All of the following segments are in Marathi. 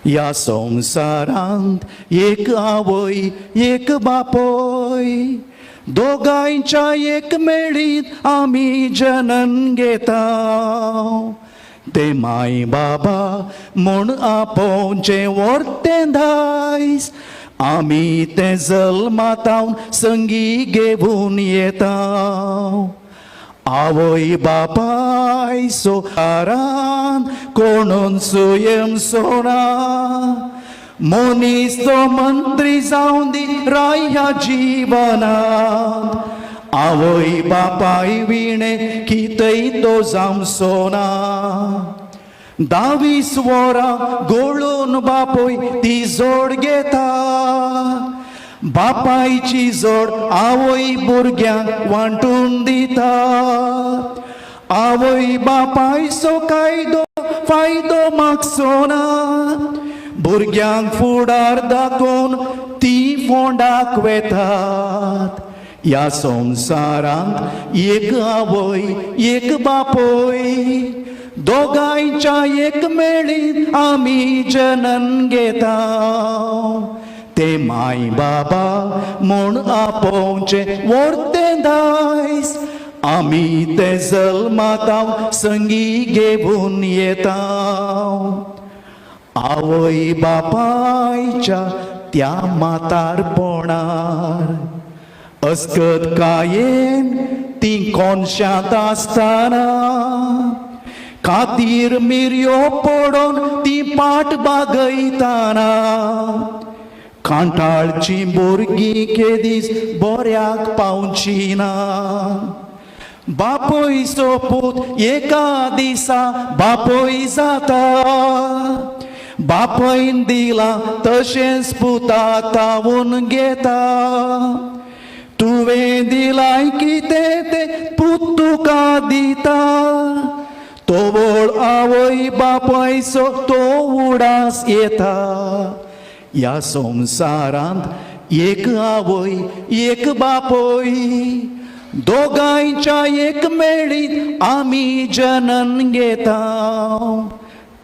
या संसारांत एक आवय एक बापोय, दोगांच्या एक मेळीत आमी जनन घेता. ते माय बाबा म्हूण आपोवचें व्हरतें दायज, आमी ते जल्मातावन संगी घेवन येता. आवय बापाय सोकारान कोणून सुयम सोना, मनीस तो मंत्री जावन दी राय ह्या जिवनांत. आवय बापाय विणे कितय तो जावं सोना, 22 वरां गोळून बापोय ती जोड घेता. बापायची जोड आवय भुरग्यांक वांटून दिता. आवय बापाय सो कायदो फायदो मागसोना, भुरग्यांक फुडार दाखोवन ती फोंडाक वेतात. या संसारांत एक आवय एक बापोय, दोगांच्या एक मेळीत आमी जनन घेता. ते माय बाबा म्हूण आपोवचें व्हरतें दायज, आमी ते जल्माताव संगी घेवन येता. आवय बापायच्या त्या म्हातारपणार अस्कत कायेन ती कोनशांत आसतना, खातीर मिरयो पडोवन ती पाट बागयतना. कांठाळची भुरगीं केदीस बऱ्याक पावची ना. बापोय सोपूत एका दिसा बापोय जाता. बापयन दिला तशेंच पुता तावून घेता. तुवें दिलाय कितें ते पूत तुका दिता. तोवळ आवय बापायचो तो उडास येता. या संसारांत एक आवय एक बापोय, दोगांच्या एक मेळीत आमी जनन घेता.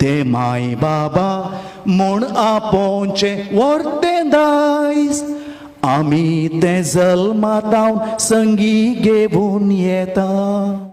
ते माय बाबा म्हूण आपोवचें व्हरतें दायज, आमी ते जल्मातावन संगी घेवन येता.